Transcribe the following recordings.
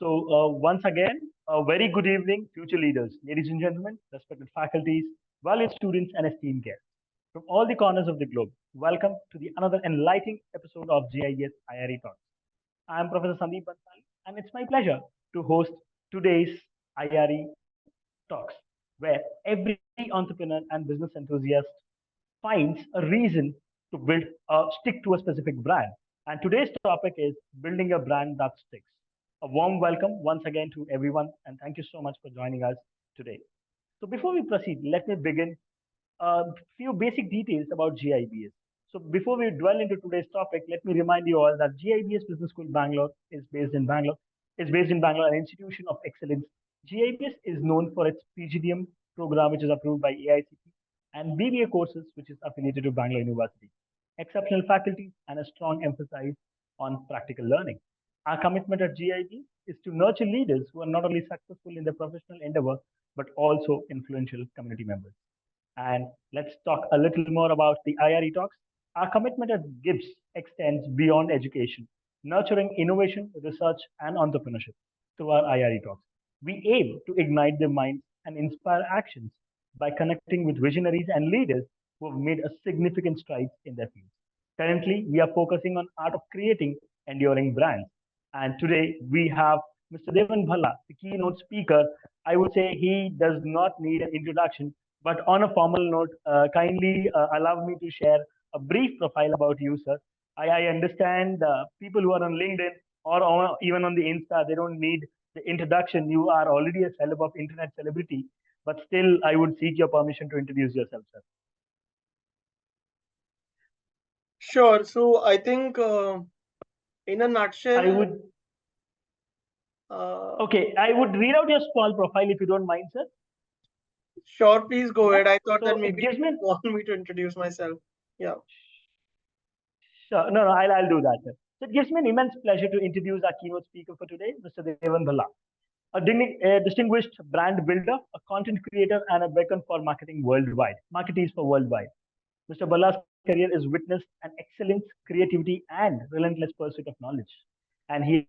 Once again, a very good evening, future leaders, ladies and gentlemen, respected faculties, valued students, and esteemed guests from all the corners of the globe. Welcome to the another enlightening episode of GIBS IRE Talks. I am Professor Sandeep Bansal, and it's my pleasure to host today's IRE Talks, where every entrepreneur and business enthusiast finds a reason to stick to a specific brand. And today's topic is building a brand that sticks. A warm welcome once again to everyone, and thank you so much for joining us today. So before we proceed, let me begin a few basic details about GIBS. So before we dwell into today's topic, let me remind you all that GIBS Business School Bangalore is based in Bangalore, an institution of excellence. GIBS is known for its PGDM program, which is approved by AICTE, and BBA courses, which is affiliated to Bangalore University. Exceptional faculty and a strong emphasis on practical learning. Our commitment at GIB is to nurture leaders who are not only successful in their professional endeavor, but also influential community members. And let's talk a little more about the IRE talks. Our commitment at GIBS extends beyond education, nurturing innovation, research, and entrepreneurship through our IRE talks. We aim to ignite their minds and inspire actions by connecting with visionaries and leaders who have made a significant strides in their fields. Currently, we are focusing on art of creating enduring brands. And today we have Mr. Devan Bhalla, the keynote speaker. I would say he does not need an introduction, but on a formal note, kindly allow me to share a brief profile about you, sir. I understand people who are on LinkedIn or even on the Insta, they don't need the introduction. You are already a celeb of internet celebrity, but still, I would seek your permission to introduce yourself, sir. Sure. So I think in a nutshell, I would. Okay, I would read out your small profile if you don't mind, sir. Sure, please go ahead. I thought So that it maybe gives me. you want me to introduce myself. Yeah. Sure. No, I'll do that, sir. So it gives me an immense pleasure to introduce our keynote speaker for today, Mr. Devan Bhalla, a distinguished brand builder, a content creator, and a beacon for marketing worldwide. Marketeers for worldwide. Mr. Bhalla's career is witnessed an excellence, creativity, and relentless pursuit of knowledge. And he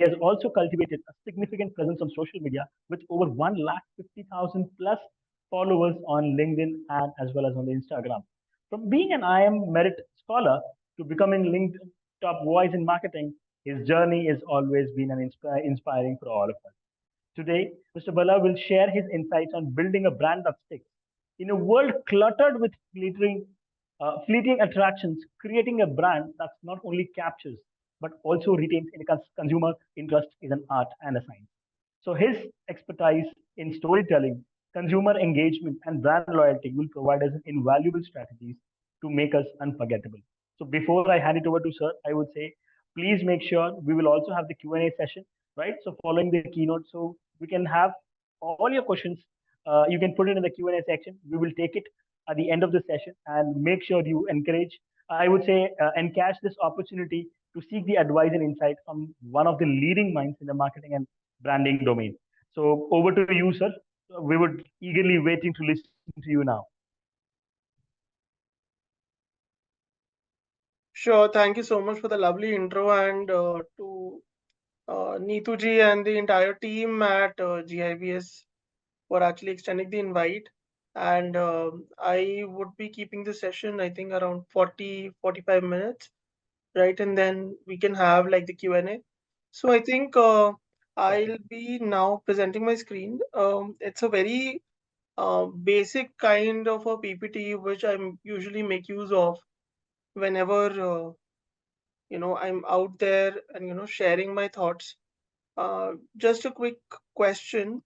has also cultivated a significant presence on social media with over 150,000 plus followers on LinkedIn and as well as on the Instagram. From being an IIM merit scholar to becoming LinkedIn top voice in marketing, his journey has always been inspiring for all of us. Today, Mr. Bhalla will share his insights on building a brand that sticks. In a world cluttered with fleeting attractions, creating a brand that not only captures but also retains in consumer interest is an art and a science. So his expertise in storytelling, consumer engagement, and brand loyalty will provide us invaluable strategies to make us unforgettable. So before I hand it over to sir, I would say, please make sure we will also have the Q&A session, right? So following the keynote, so we can have all your questions. You can put it in the Q&A section. We will take it at the end of the session and make sure you I would say, encash this opportunity to seek the advice and insight from one of the leading minds in the marketing and branding domain. So over to you, sir. We would eagerly waiting to listen to you now. Sure. Thank you so much for the lovely intro, and to Neetu ji and the entire team at GIBS for actually extending the invite. And I would be keeping the session, I think, around 40-45 minutes, right? And then we can have like the Q&A. So I think I'll be now presenting my screen. It's a very basic kind of a PPT which I usually make use of whenever I'm out there and sharing my thoughts. Just a quick question.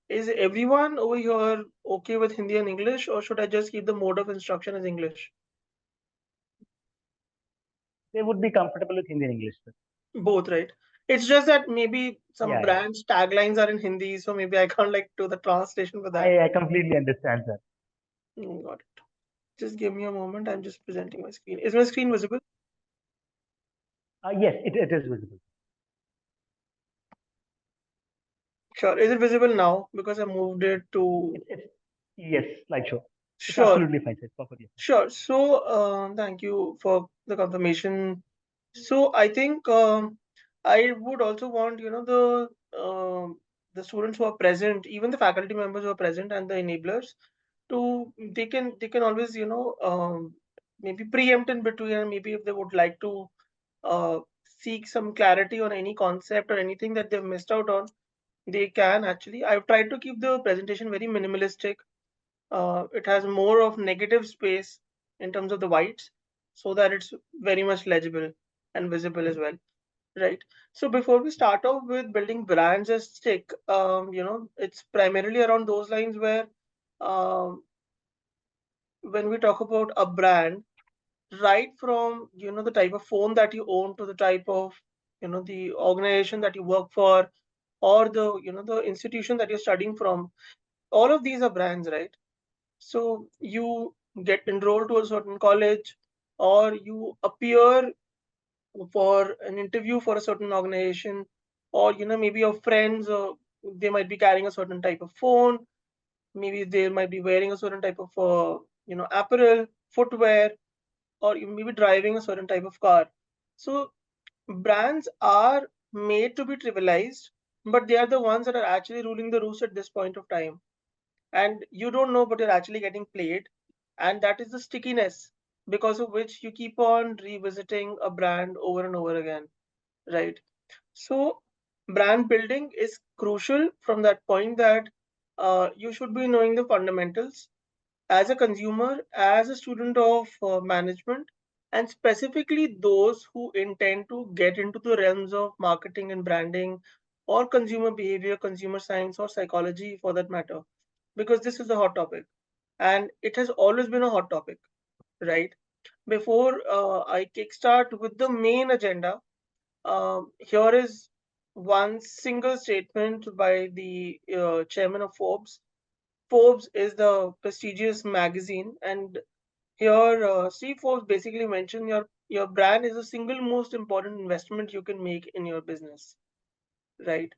Is everyone over here okay with Hindi and English, or should I just keep the mode of instruction as English? They would be comfortable with Hindi and English, sir. Both, right? It's just that maybe some brands taglines are in Hindi, so maybe I can't do the translation for that. I completely understand, sir. Got it. Just give me a moment. I'm just presenting my screen. Is my screen visible? Yes, it is visible. Sure. Is it visible now? Because I moved it to... Yes, slideshow. Sure. It's absolutely fine, sir. Perfectly. Sure. So, thank you for the confirmation. So, I think I would also want, the students who are present, even the faculty members who are present and the enablers, they can always, maybe preempt in between, and maybe if they would like to seek some clarity on any concept or anything that they've missed out on, they can actually. I've tried to keep the presentation very minimalistic. It has more of negative space in terms of the whites, so that it's very much legible and visible as well. Right. So before we start off with building brands as stick, it's primarily around those lines where, um, when we talk about a brand, right from, the type of phone that you own to the type of, the organization that you work for, or the institution that you're studying from, all of these are brands, right? So you get enrolled to a certain college, or you appear for an interview for a certain organization, or maybe your friends, they might be carrying a certain type of phone, maybe they might be wearing a certain type of apparel, footwear, or you may be driving a certain type of car. So brands are made to be trivialized, but they are the ones that are actually ruling the roost at this point of time, and you don't know, but you're actually getting played. And that is the stickiness, because of which you keep on revisiting a brand over and over again, right? So brand building is crucial from that point that, you should be knowing the fundamentals as a consumer, as a student of management, and specifically those who intend to get into the realms of marketing and branding, or consumer behavior, consumer science, or psychology for that matter, because this is a hot topic, and it has always been a hot topic, right? Before I kickstart with the main agenda, here is one single statement by the chairman of Forbes. Forbes is the prestigious magazine, and here Steve Forbes basically mentioned your brand is the single most important investment you can make in your business, right?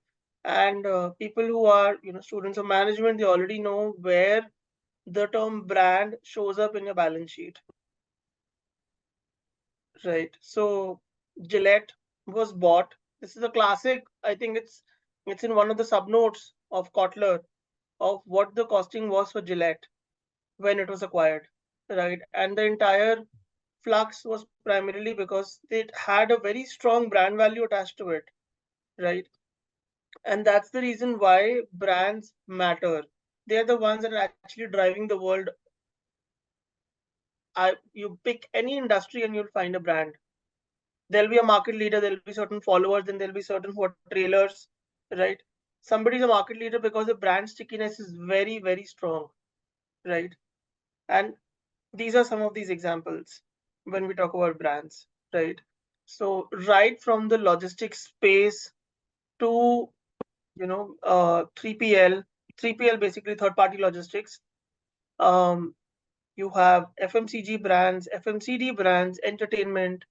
And people who are students of management, they already know where the term brand shows up in your balance sheet, right? So Gillette was bought. This is a classic. I think it's in one of the subnotes of Kotler of what the costing was for Gillette when it was acquired, right? And the entire flux was primarily because it had a very strong brand value attached to it, right? And that's the reason why brands matter. They're the ones that are actually driving the world. You pick any industry and you'll find a brand. There'll be a market leader, there'll be certain followers, then there'll be certain who are trailers, right? Somebody's a market leader because the brand stickiness is very, very strong, right? And these are some of these examples when we talk about brands, right? So right from the logistics space to 3PL, 3PL basically third party logistics. Um, you have FMCG brands, FMCD brands, entertainment,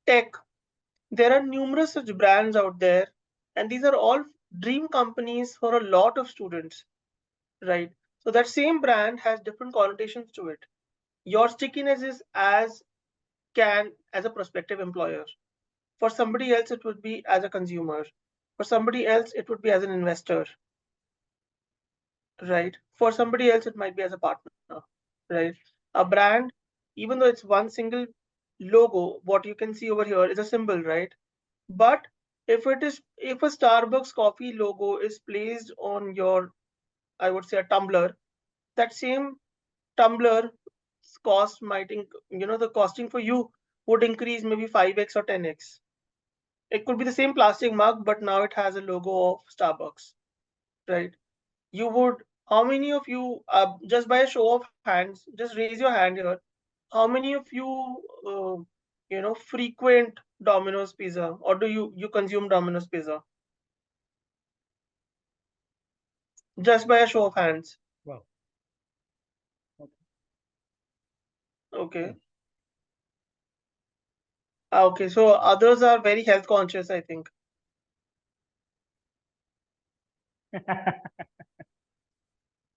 tech. There are numerous such brands out there, and these are all dream companies for a lot of students, right? So that same brand has different connotations to it. Your stickiness is as a prospective employer. For somebody else, it would be as a consumer. For somebody else, it would be as an investor, right? For somebody else, it might be as a partner, right? A brand, even though it's one single logo, what you can see over here is a symbol, right? But if a Starbucks coffee logo is placed on your, I would say, a tumbler, that same tumbler cost might, the costing for you would increase maybe 5x or 10x. It could be the same plastic mug, but now it has a logo of Starbucks, right? You would, how many of you, just by a show of hands, just raise your hand here, how many of you, frequent Domino's pizza, or do you consume Domino's pizza? Just by a show of hands. Wow. Okay. Okay. Nice. Okay, so others are very health conscious, I think.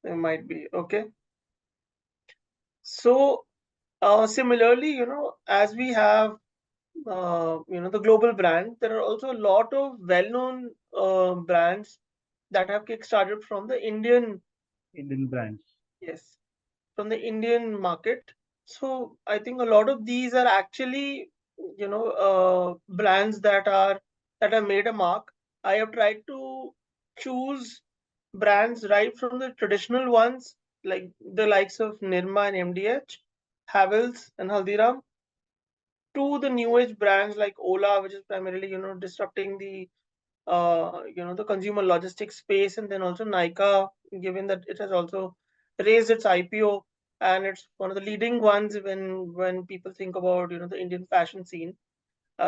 They might be. Okay. So similarly, as we have the global brand, there are also a lot of well-known brands that have kick-started from the Indian brands. yes, from the Indian market. So I think a lot of these are actually, brands that have made a mark. I have tried to choose brands right from the traditional ones, like the likes of Nirma and MDH, Havells and Haldiram, to the new age brands like Ola, which is primarily, disrupting the consumer logistics space, and then also Nika, given that it has also raised its IPO, and it's one of the leading ones when people think about, the Indian fashion scene,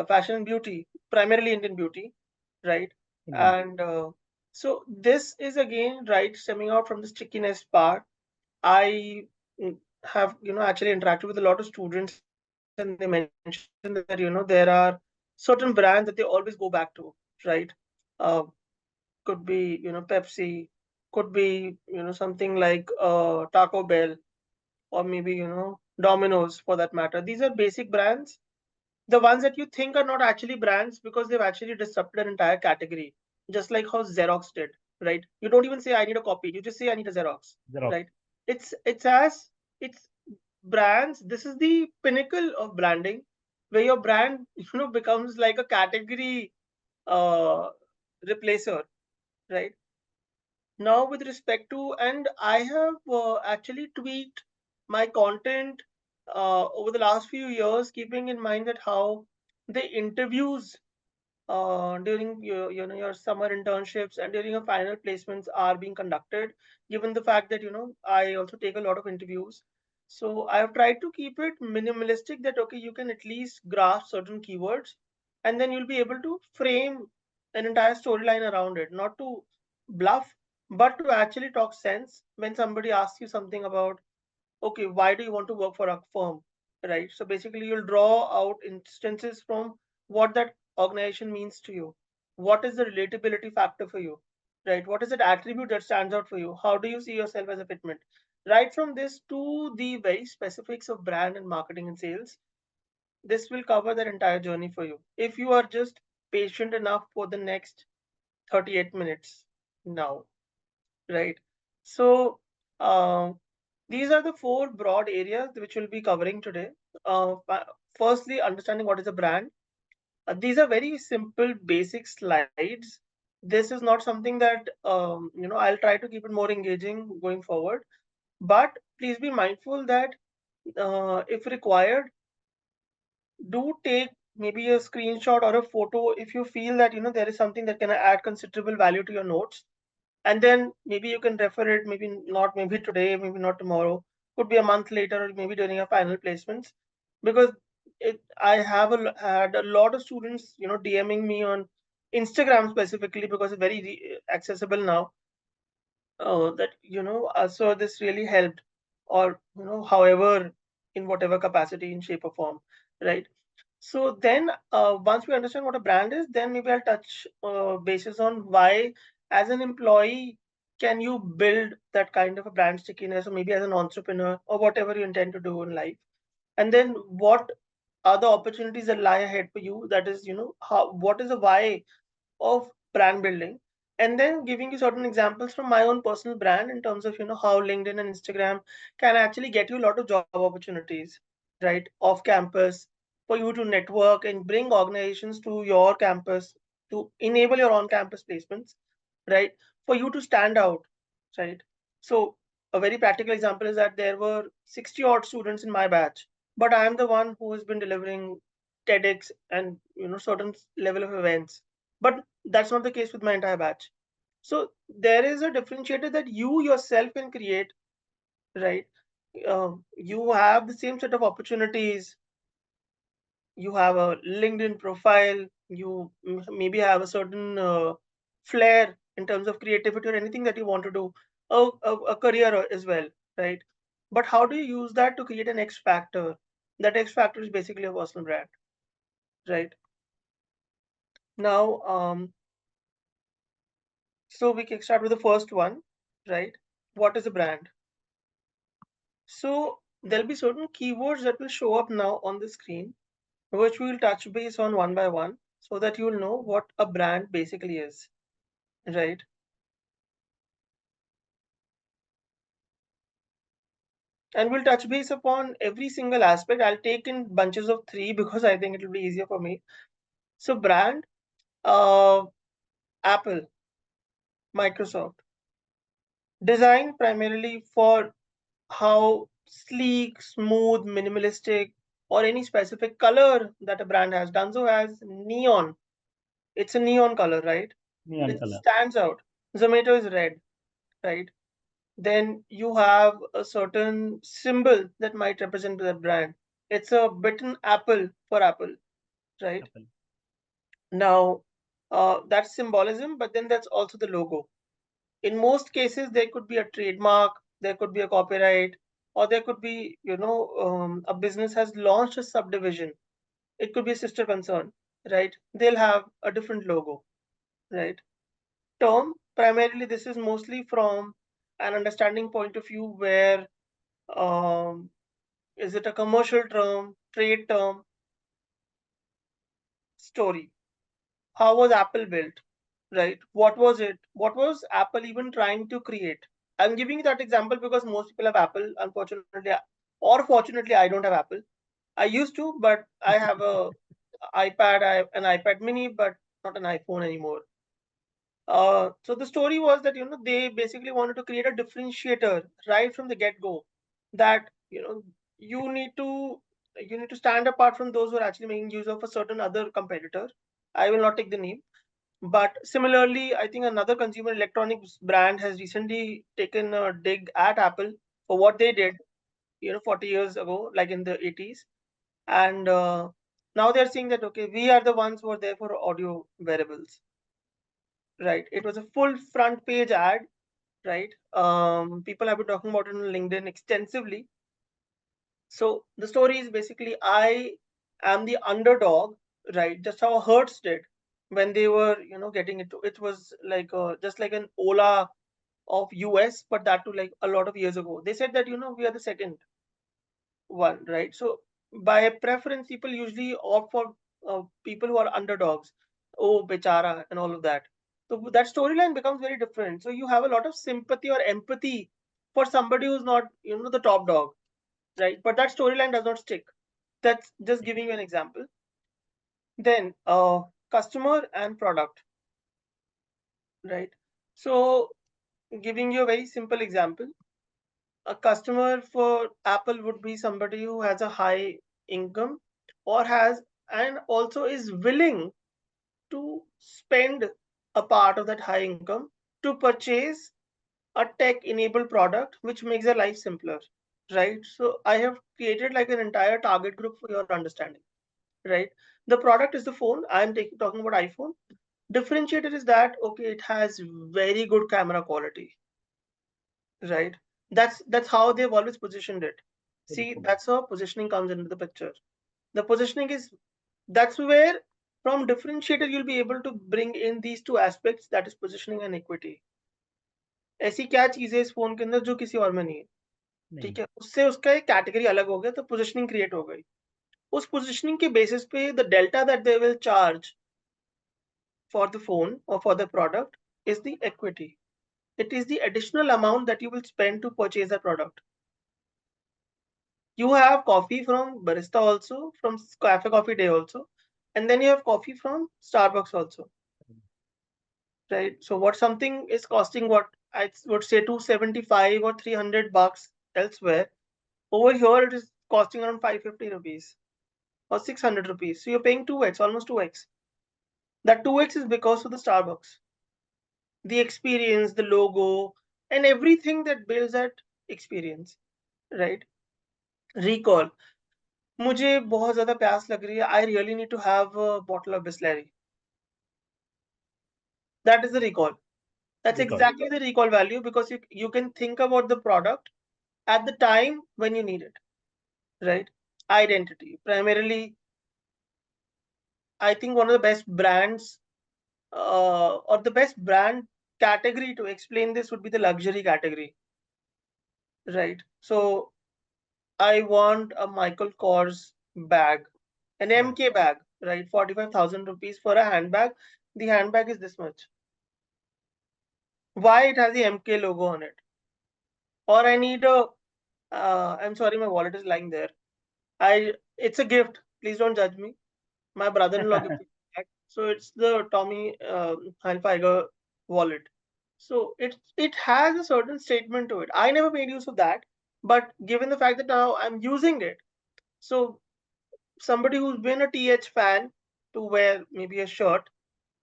fashion and beauty, primarily Indian beauty, right? Agreed. And so this is again right stemming out from the stickiness part. I have actually interacted with a lot of students, and they mentioned that there are certain brands that they always go back to, right? Uh, could be Pepsi, could be something like Taco Bell, or maybe Domino's for that matter. These are basic brands, the ones that you think are not actually brands because they've actually disrupted an entire category, just like how Xerox did, right? You don't even say I need a copy, you just say I need a Xerox, Xerox. right? It's brands. This is the pinnacle of branding, where your brand becomes like a category uh, replacer, right? Now, with respect to, and I have actually tweaked my content over the last few years, keeping in mind that how the interviews during your summer internships and during your final placements are being conducted, given the fact that I also take a lot of interviews. So I have tried to keep it minimalistic, that okay, you can at least grasp certain keywords, and then you'll be able to frame an entire storyline around it, not to bluff, but to actually talk sense when somebody asks you something about, okay, why do you want to work for a firm, right? So basically you'll draw out instances from what that organization means to you. What is the relatability factor for you, right? What is that attribute that stands out for you? How do you see yourself as a fitment? Right from this to the very specifics of brand and marketing and sales, this will cover that entire journey for you if you are just patient enough for the next 38 minutes now, right? So um, these are the four broad areas which we'll be covering today. Firstly, understanding what is a brand. These are very simple, basic slides. This is not something that I'll try to keep it more engaging going forward. But please be mindful that if required, do take maybe a screenshot or a photo if you feel that there is something that can add considerable value to your notes, and then maybe you can refer it, maybe not, maybe today, maybe not tomorrow, could be a month later, or maybe during your final placements, because I have had a lot of students DMing me on Instagram specifically, because it's very accessible now, that so this really helped, or however, in whatever capacity, in shape or form, right? So then, once we understand what a brand is, then maybe I'll touch basis on why, as an employee, can you build that kind of a brand stickiness, or maybe as an entrepreneur, or whatever you intend to do in life. And then what are the opportunities that lie ahead for you? That is, how, what is the why of brand building, and then giving you certain examples from my own personal brand in terms of how LinkedIn and Instagram can actually get you a lot of job opportunities, right, off campus, for you to network and bring organizations to your campus, to enable your on campus placements, right, for you to stand out, right? So a very practical example is that there were 60 odd students in my batch, but I am the one who has been delivering TEDx and certain level of events, but that's not the case with my entire batch. So there is a differentiator that you yourself can create, right? You have the same set of opportunities. You have a LinkedIn profile. You maybe have a certain flair in terms of creativity or anything that you want to do, a career as well, right? But how do you use that to create an X factor? That X factor is basically a personal brand, right? Now, so we can start with the first one, right? What is a brand? So there'll be certain keywords that will show up now on the screen. which we'll touch base on one by one so that you'll know what a brand basically is, right? And we'll touch base upon every single aspect. I'll take in bunches of three because I think it'll be easier for me. So brand, uh, Apple, Microsoft, designed primarily for how sleek, smooth, minimalistic, or any specific color that a brand has done so as neon. It's a neon color, right? Neon It color. stands out. Zomato is red, right? Then you have a certain symbol that might represent that brand. It's a bitten apple for Apple, right? Apple. Now, that's symbolism, but then that's also the logo. In most cases, there could be a trademark, there could be a copyright, or there could be, a business has launched a subdivision. It could be a sister concern, right? They'll have a different logo, right? Term, primarily, this is mostly from an understanding point of view where um, is it a commercial term, trade term, story? How was Apple built, right? What was it? What was Apple even trying to create? I'm giving you that example because most people have Apple, unfortunately, or fortunately, I don't have Apple. I used to, but I have a iPad, I have an iPad mini, but not an iPhone anymore. So the story was that they basically wanted to create a differentiator right from the get-go, that you need to you need to stand apart from those who are actually making use of a certain other competitor. I will not take the name, but similarly, I think another consumer electronics brand has recently taken a dig at Apple for what they did, 40 years ago, like in the 80s, and now they're saying that okay, we are the ones who are there for audio wearables, right? It was a full front page ad, right? People have been talking about it on LinkedIn extensively. So the story is basically I am the underdog, right? Just how Hertz did when they were, getting it. It was like just like an Ola of US, but that too like a lot of years ago. They said that we are the second one, right? So by preference, people usually opt for people who are underdogs. Oh, bechara, and all of that. So that storyline becomes very different. So you have a lot of sympathy or empathy for somebody who's not, the top dog, right? But that storyline does not stick. That's just Okay. giving you an example. Then, customer and product, right? So, giving you a very simple example, a customer for Apple would be somebody who has a high income or has and also is willing to spend a part of that high income to purchase a tech enabled product which makes their life simpler, right? So I have created like an entire target group for your understanding, right? The product is the phone. I'm talking about iPhone. Differentiator is that okay, it has very good camera quality, right? That's how they've always positioned it. See, Position. that's how positioning comes into the picture. The positioning is that's where from differentiator you'll be able to bring in these two aspects, that is positioning and equity. ऐसी क्या चीज है इस phone के अंदर जो किसी और में नहीं है, नहीं. ठीक है, उससे उसका एक कैटेगरी अलग हो गया तो पोजिशनिंग क्रिएट हो गई. उस पोजिशनिंग के बेसिस पे the delta that they will charge for the phone or for the product is the equity. It is the additional amount that you will spend to purchase the product. You have coffee from barista also, from Cafe Coffee Day also, and then you have coffee from Starbucks also, right? So what something is costing what I would say 275 or 300 bucks elsewhere, over here it is costing around 550 rupees or 600 rupees. So you're paying 2x, almost 2x. That 2x is because of the Starbucks. The experience, the logo, and everything that builds that experience, right? Recall. मुझे बहुत ज़्यादा प्यास लग रही है. I really need to have a bottle of Bisleri. That is the recall. That's Recall. exactly the recall value because you can think about the product at the time when you need it, right? Identity. Primarily, I think one of the best brands or the best brand category to explain this would be the luxury category, right? So I want a Michael Kors bag. An MK bag, right? 45,000 rupees for a handbag. The handbag is this much. Why it has the MK logo on it? Or I need a, I'm sorry, my wallet is lying there. It's a gift. Please don't judge me. My brother-in-law gifted me that. So it's the Tommy Hilfiger wallet. So it has a certain statement to it. I never made use of that, but given the fact that now I'm using it, so somebody who's been a TH fan to wear maybe a shirt,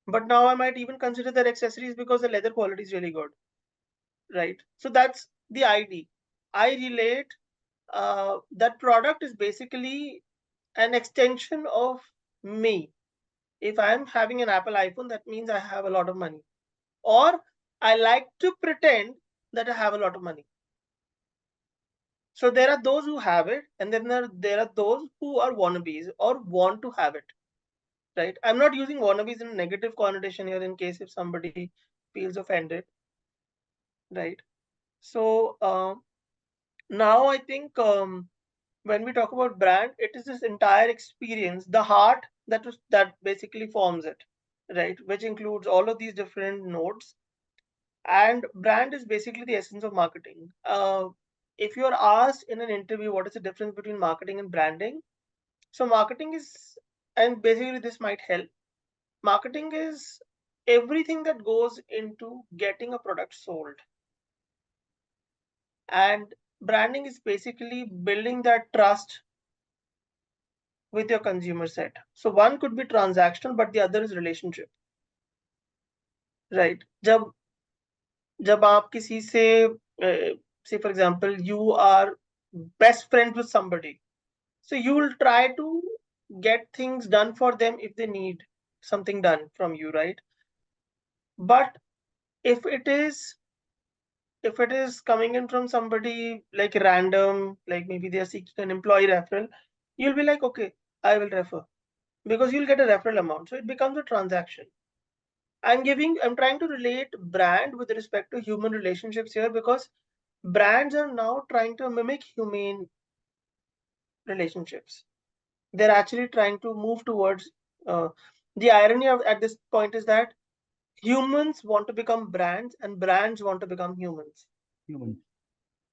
but now I might even consider their accessories because the leather quality is really good, right? So that's the ID. I relate that product is basically an extension of me. If I'm having an Apple iPhone, that means I have a lot of money. Or I like to pretend that I have a lot of money. So there are those who have it, and then there are those who are wannabes or want to have it. Right? I'm not using wannabes in a negative connotation here in case if somebody feels offended. Right? So now I think when we talk about brand, it is this entire experience, the heart that basically forms it, right? Which includes all of these different nodes. And brand is basically the essence of marketing. If you're asked in an interview what is the difference between marketing and branding, so marketing is, and basically this might help. Marketing is everything that goes into getting a product sold. And branding is basically building that trust with your consumer set. So one could be transactional, but the other is relationship, right? जब आप किसी से say for example you are best friends with somebody, so you will try to get things done for them if they need something done from you, right? But if it is coming in from somebody like random, like maybe they are seeking an employee referral, you'll be like, okay, I will refer, because you'll get a referral amount, so it becomes a transaction. I'm trying to relate brand with respect to human relationships here, because brands are now trying to mimic human relationships. They're actually trying to move towards the irony of at this point is that humans want to become brands and brands want to become humans. Humans.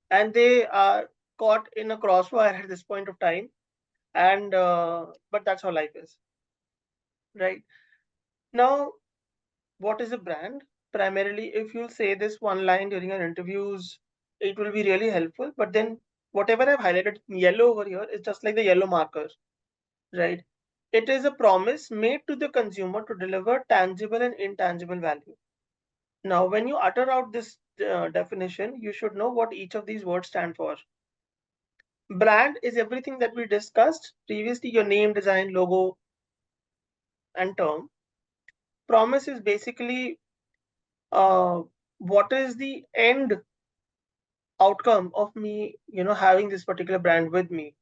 And they are caught in a crossfire at this point of time. And but that's how life is, right? Now, what is a brand? Primarily, if you'll say this one line during your interviews, it will be really helpful. But then whatever I've highlighted in yellow over here is just like the yellow marker, right? It is a promise made to the consumer to deliver tangible and intangible value. Now, when you utter out this definition, you should know what each of these words stand for. Brand is everything that we discussed previously, your name, design, logo, and term. Promise is basically what is the end outcome of me, having this particular brand with me,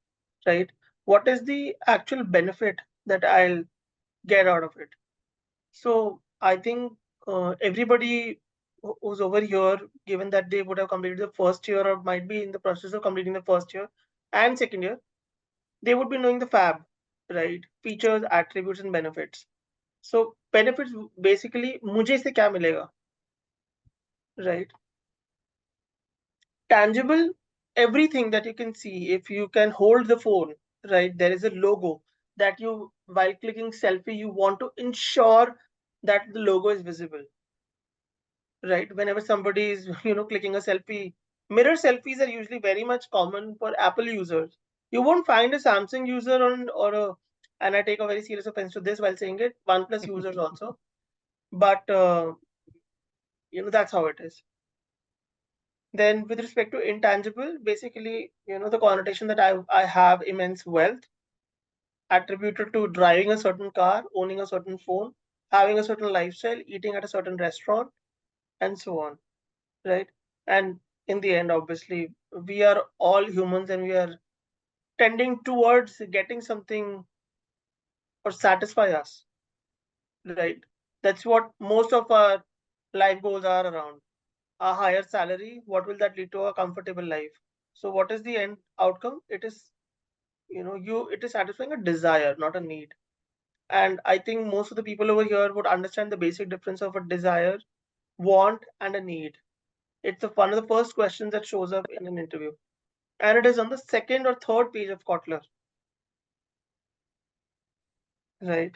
right? What is the actual benefit that I'll get out of it? So I think everybody who's over here, given that they would have completed the first year or might be in the process of completing the first year and second year, they would be knowing the FAB, right? Features, attributes, and benefits. So benefits basically, मुझे से क्या मिलेगा, right? Tangible, everything that you can see. If you can hold the phone, right, there is a logo that you, while clicking selfie, you want to ensure that the logo is visible, right? Whenever somebody is clicking a selfie, mirror selfies are usually very much common for Apple users. You won't find a Samsung user and I take a very serious offense to this while saying it, OnePlus users also, but that's how it is. Then with respect to intangible, basically, the connotation that I have immense wealth attributed to driving a certain car, owning a certain phone, having a certain lifestyle, eating at a certain restaurant, and so on, right? And in the end, obviously, we are all humans and we are tending towards getting something or satisfy us, right? That's what most of our life goals are around. A higher salary, what will that lead to? A comfortable life. So what is the end outcome? It is it is satisfying a desire, not a need. And I think most of the people over here would understand the basic difference of a desire, want, and a need. It's one of the first questions that shows up in an interview. And it is on the second or third page of Kotler. Right.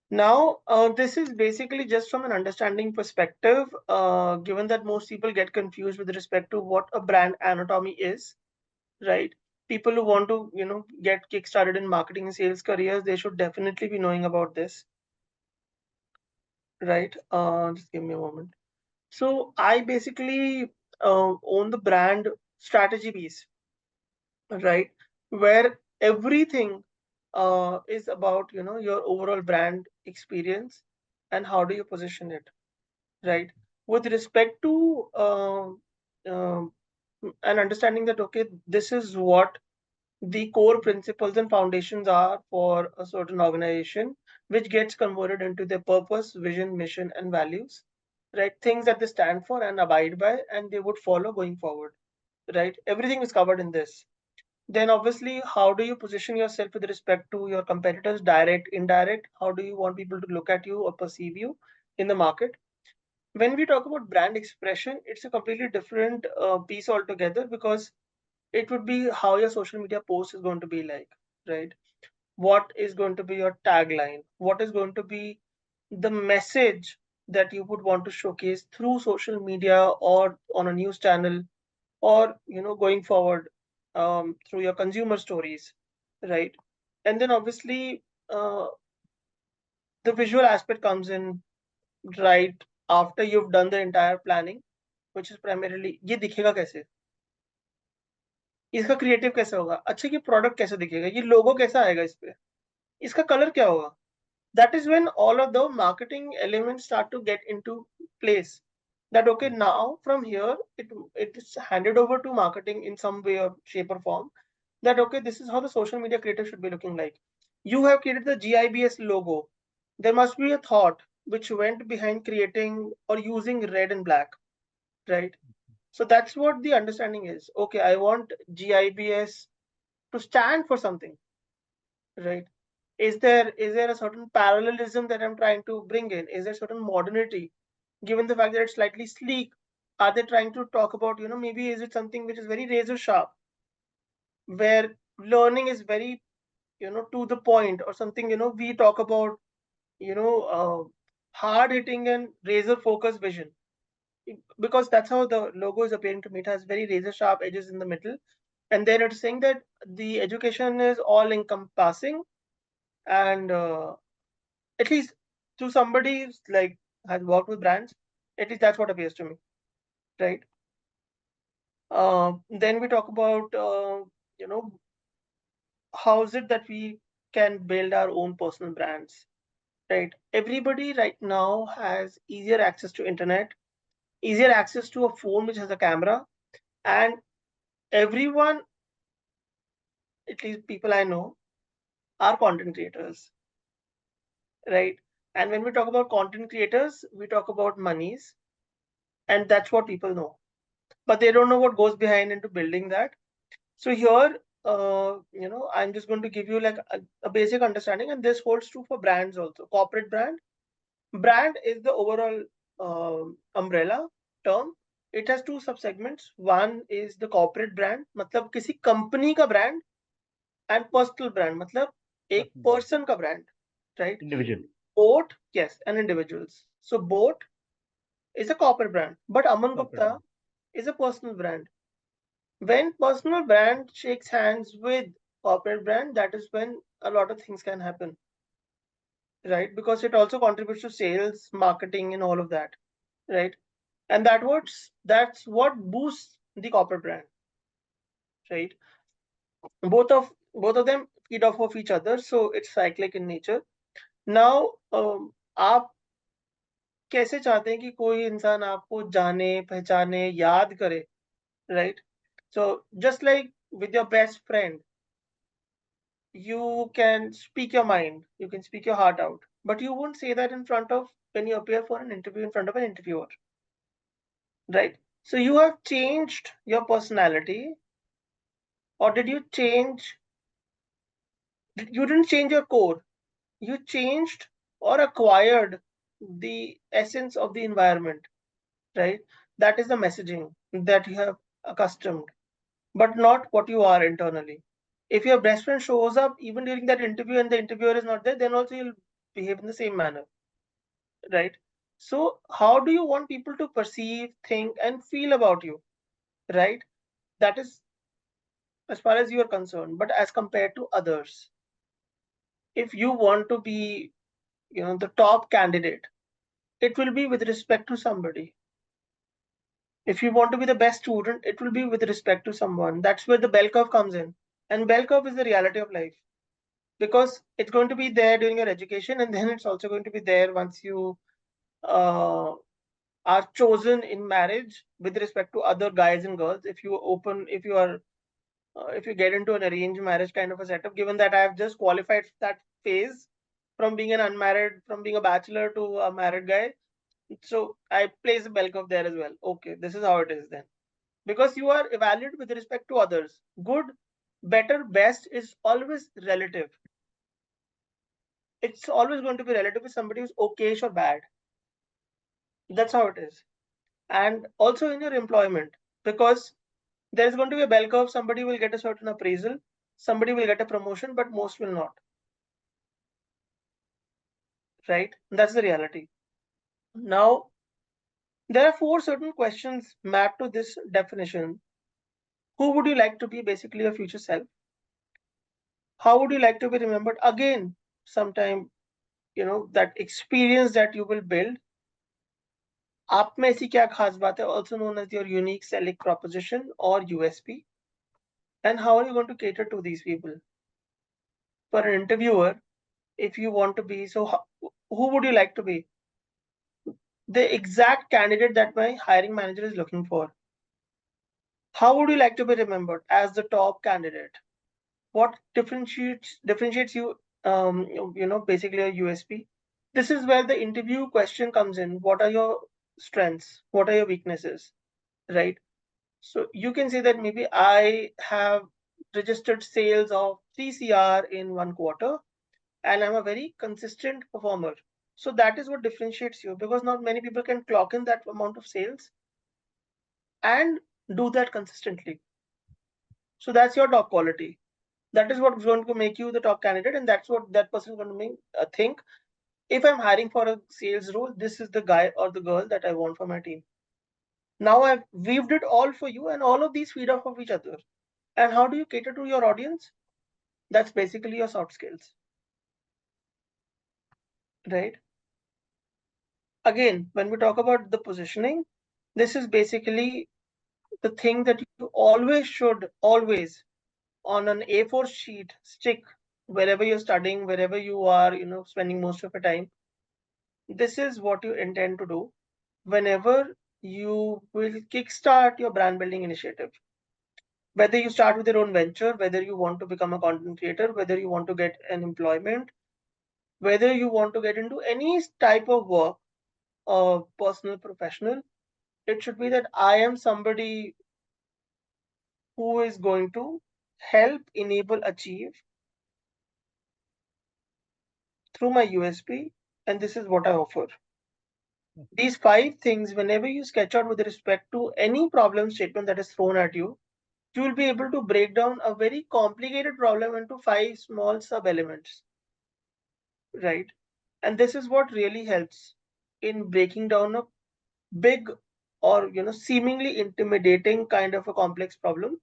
Now, this is basically just from an understanding perspective, given that most people get confused with respect to what a brand anatomy is, right? People who want to, get kick-started in marketing and sales careers, they should definitely be knowing about this, right? Just give me a moment. So I basically own the brand strategy piece, right? Where everything is about, your overall brand experience and how do you position it, right? With respect to an understanding that, okay, this is what the core principles and foundations are for a certain organization, which gets converted into their purpose, vision, mission, and values, right? Things that they stand for and abide by, and they would follow going forward, right? Everything is covered in this. Then obviously, how do you position yourself with respect to your competitors, direct, indirect? How do you want people to look at you or perceive you in the market? When we talk about brand expression, it's a completely different piece altogether, because it would be how your social media post is going to be like, right? What is going to be your tagline? What is going to be the message that you would want to showcase through social media or on a news channel, or going forward through your consumer stories, right? And then obviously the visual aspect comes in right after you've done the entire planning, which is primarily ये दिखेगा कैसे, इसका creative कैसे होगा, अच्छा ये product कैसे दिखेगा, ये लोगो कैसा आएगा इस पे, इसका कलर क्या होगा. That is when all of the marketing elements start to get into place. That okay, now from here it is handed over to marketing in some way or shape or form. That okay, this is how the social media creative should be looking like. You have created the GIBS logo. There must be a thought which went behind creating or using red and black, right? So that's what the understanding is. Okay, I want GIBS to stand for something, right? Is there a certain parallelism that I'm trying to bring in? Is there certain modernity, given the fact that it's slightly sleek? Are they trying to talk about, maybe is it something which is very razor sharp, where learning is very, to the point, or something, we talk about, hard hitting and razor focused vision, because that's how the logo is appearing to me. It has very razor sharp edges in the middle, and then it's saying that the education is all encompassing, and at least to somebody who's like has worked with brands, at least that's what appears to me, right? Then we talk about how is it that we can build our own personal brands, right? Everybody right now has easier access to internet, easier access to a phone which has a camera, and everyone, at least people I know, are content creators, right? And when we talk about content creators, we talk about monies, and that's what people know, but they don't know what goes behind into building that. So here, I'm just going to give you like a basic understanding, and this holds true for brands also. Corporate brand. Brand is the overall umbrella term. It has two subsegments. One is the corporate brand, मतलब किसी company का brand, and personal brand, मतलब एक person का brand, right? Individual. Boat, yes, and individuals. So boat is a corporate brand, but Aman Gupta is a personal brand. When personal brand shakes hands with corporate brand, that is when a lot of things can happen, right? Because it also contributes to sales, marketing, and all of that, right? And that's what boosts the corporate brand, right? Both of them feed off of each other, so it's cyclic in nature. Now, आप कैसे चाहते हैं कि कोई इंसान आपको जाने, पहचाने, याद करे, right? So just like with your best friend, you can speak your mind, you can speak your heart out, but you won't say that in front of, when you appear for an interview in front of an interviewer, right? So you have changed your personality, or did you change You didn't change your core. You changed or acquired the essence of the environment, right? That is the messaging that you have accustomed, but not what you are internally. If your best friend shows up even during that interview and the interviewer is not there, then also you'll behave in the same manner, right? So, how do you want people to perceive, think, and feel about you, right? That is as far as you are concerned, but as compared to others, if you want to be, the top candidate, it will be with respect to somebody. If you want to be the best student, it will be with respect to someone. That's where the bell curve comes in. And bell curve is the reality of life, because it's going to be there during your education, and then it's also going to be there once you uh, are chosen in marriage with respect to other guys and girls. If you get into an arranged marriage kind of a setup, given that I have just qualified that phase from being from being a bachelor to a married guy, so I place a bell curve there as well. Okay, this is how it is then. Because you are evaluated with respect to others. Good, better, best is always relative. It's always going to be relative with somebody who's okayish or bad. That's how it is. And also in your employment, because there's going to be a bell curve, somebody will get a certain appraisal, somebody will get a promotion, but most will not. Right? That's the reality. Now, there are 4 certain questions mapped to this definition. Who would you like to be, basically your future self? How would you like to be remembered? Again, sometime, that experience that you will build. आप में ऐसी क्या खास बात है, also known as your unique selling proposition or USP. And how are you going to cater to these people? For an interviewer, if you want to be, who would you like to be? The exact candidate that my hiring manager is looking for. How would you like to be remembered as the top candidate? What differentiates you, basically a USP? This is where the interview question comes in. What are your strengths? What are your weaknesses? Right? So you can say that maybe I have registered sales of 3 CR in 1 quarter, and I'm a very consistent performer. So that is what differentiates you, because not many people can clock in that amount of sales and do that consistently. So that's your top quality. That is what's going to make you the top candidate, and that's what that person is going to make, think. If I'm hiring for a sales role, this is the guy or the girl that I want for my team. Now I've weaved it all for you, and all of these feed off of each other. And how do you cater to your audience? That's basically your soft skills, right? Again, when we talk about the positioning, this is basically the thing that you always should always on an A4 sheet stick wherever you're studying, wherever you are, spending most of your time. This is what you intend to do whenever you will kickstart your brand building initiative. Whether you start with your own venture, whether you want to become a content creator, whether you want to get an employment, whether you want to get into any type of work, personal, professional, it should be that I am somebody who is going to help, enable, achieve through my USP, and this is what I offer. These 5 things, whenever you sketch out with respect to any problem statement that is thrown at you, you will be able to break down a very complicated problem into 5 small sub-elements, right? And this is what really helps in breaking down a big or seemingly intimidating kind of a complex problem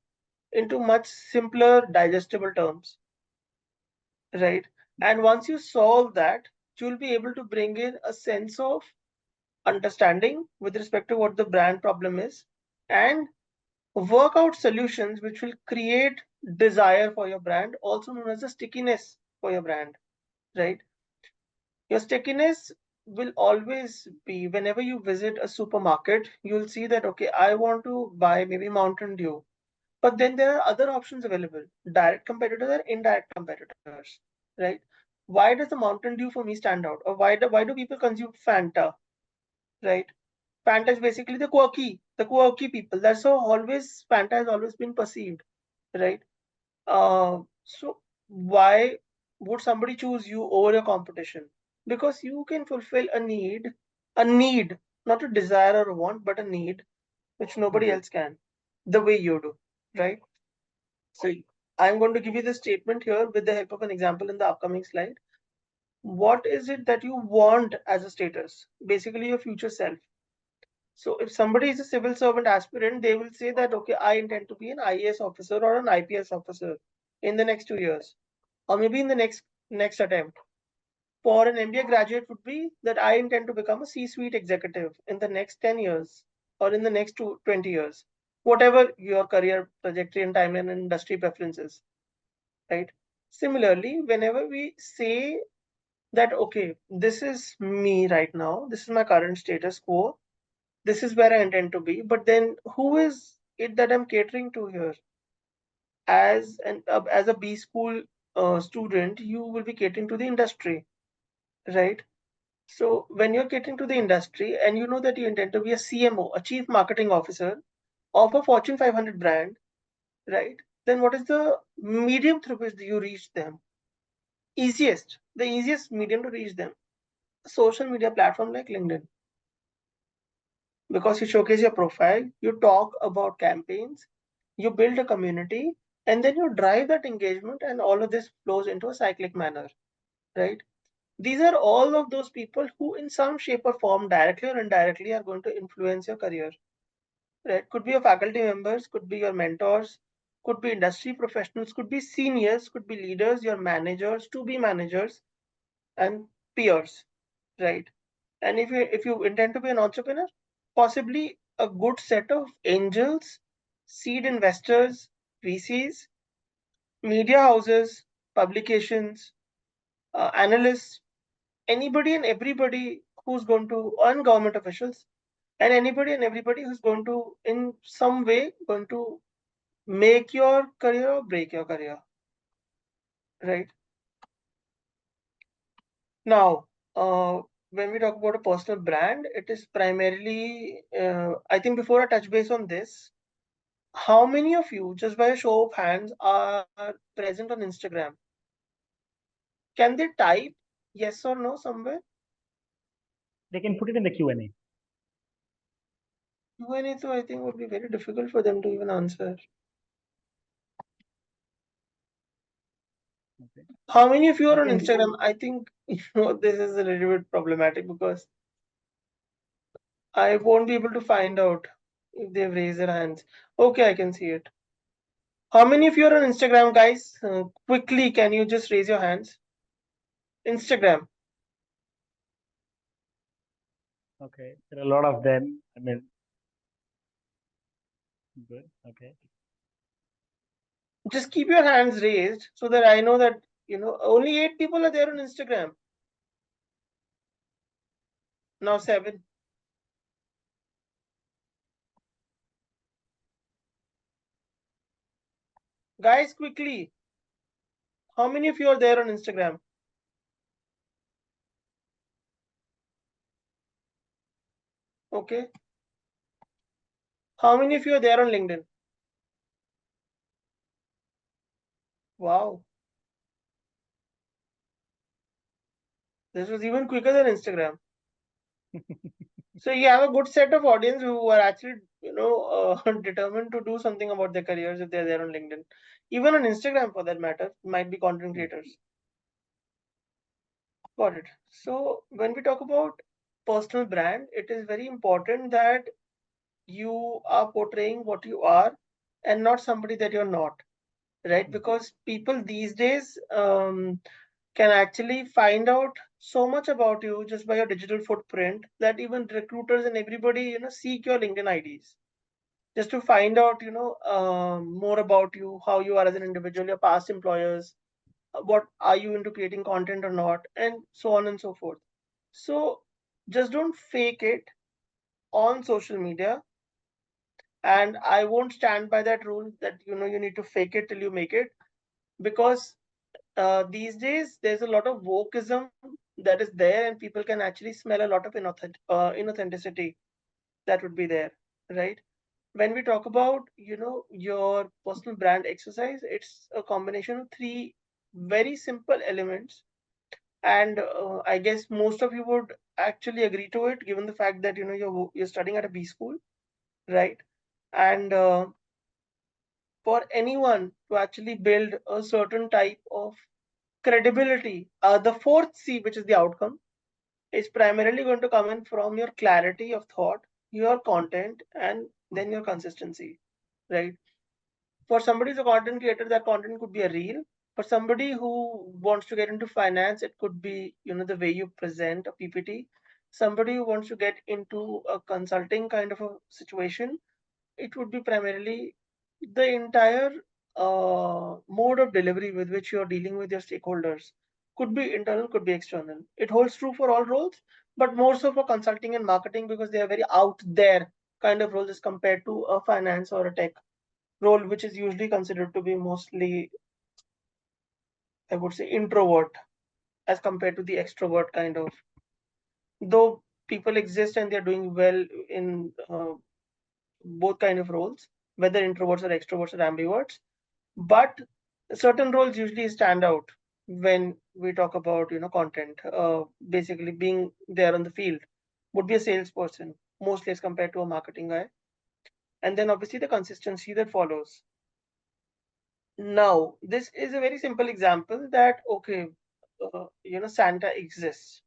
into much simpler, digestible terms, right? And once you solve that, you'll be able to bring in a sense of understanding with respect to what the brand problem is, and work out solutions which will create desire for your brand, also known as a stickiness for your brand, right? Your stickiness will always be whenever you visit a supermarket, you'll see that, okay, I want to buy maybe Mountain Dew, but then there are other options available, direct competitors and indirect competitors, right? Why does the Mountain Dew for me stand out? Or why do people consume Fanta, right? Fanta is basically the quirky people. That's how always Fanta has always been perceived, right? So why? would somebody choose you over your competition? Because you can fulfill a need, not a desire or a want, but a need which nobody else can, the way you do, right? So I'm going to give you the statement here with the help of an example in the upcoming slide. What is it that you want as a status? Basically, your future self. So if somebody is a civil servant aspirant, they will say that, okay, I intend to be an IAS officer or an IPS officer in the next 2 years, or maybe in the next attempt. For an MBA graduate would be that I intend to become a C-suite executive in the next 10 years or in the next 20 years, whatever your career trajectory and timeline and industry preferences, right? Similarly, whenever we say that, okay, this is me right now, this is my current status quo, this is where I intend to be, but then who is it that I'm catering to here? As a B school student, you will be catering to the industry, right? So when you're getting to the industry and you know that you intend to be a CMO, a Chief Marketing Officer of a Fortune 500 brand, right? Then what is the medium through which you reach them? The easiest medium to reach them, a social media platform like LinkedIn. Because you showcase your profile, you talk about campaigns, you build a community, and then you drive that engagement, and all of this flows into a cyclic manner, right? These are all of those people who, in some shape or form, directly or indirectly, are going to influence your career. Right? Could be your faculty members, could be your mentors, could be industry professionals, could be seniors, could be leaders, your managers, to be managers, and peers. Right? And if you intend to be an entrepreneur, possibly a good set of angels, seed investors, VCs, media houses, publications, analysts, anybody and everybody who's going to earn government officials, and anybody and everybody who's going to in some way going to make your career or break your career, right? Now, when we talk about a personal brand, it is primarily, I think before I touch base on this, how many of you, just by a show of hands, are present on Instagram? Can they type yes or no somewhere? They can put it in the Q&A. Q&A, so I think would be very difficult for them to even answer. Okay. How many of you are You on can Instagram? I think this is a little bit problematic because I won't be able to find out if they've raised their hands. Okay, I can see it. How many of you are on Instagram, guys? Quickly, can you just raise your hands? Instagram. Okay. There are a lot of them. I mean, good. Okay. Just keep your hands raised so that I know that, only 8 people are there on Instagram. Now 7. Guys, quickly. How many of you are there on Instagram? Okay. How many of you are there on LinkedIn? Wow. This was even quicker than Instagram. So you have a good set of audience who are actually, determined to do something about their careers if they're there on LinkedIn. Even on Instagram, for that matter, might be content creators. Got it. So when we talk about personal brand, it is very important that you are portraying what you are and not somebody that you're not, right? Because people these days can actually find out so much about you just by your digital footprint that even recruiters and everybody, seek your LinkedIn IDs just to find out, more about you, how you are as an individual, your past employers, what are you into creating content or not, and so on and so forth. So just don't fake it on social media. And I won't stand by that rule that, you need to fake it till you make it, because these days there's a lot of wokeism that is there, and people can actually smell a lot of inauthenticity that would be there, right? When we talk about, your personal brand exercise, it's a combination of 3 very simple elements, and I guess most of you would actually agree to it, given the fact that you're studying at a B school, right? And for anyone to actually build a certain type of credibility, the fourth C, which is the outcome, is primarily going to come in from your clarity of thought, your content, and then your consistency, right? For somebody who's a content creator, that content could be a reel. For somebody who wants to get into finance, it could be, the way you present a PPT. Somebody who wants to get into a consulting kind of a situation, it would be primarily the entire mode of delivery with which you're dealing with your stakeholders. Could be internal, could be external. It holds true for all roles, but more so for consulting and marketing because they are very out there kind of roles as compared to a finance or a tech role, which is usually considered to be mostly, I would say, introvert as compared to the extrovert kind of. Though people exist and they're doing well in both kind of roles, whether introverts or extroverts or ambiverts, but certain roles usually stand out when we talk about content. Basically, being there on the field would be a salesperson mostly as compared to a marketing guy, and then obviously the consistency that follows. Now, this is a very simple example that, okay, Santa exists.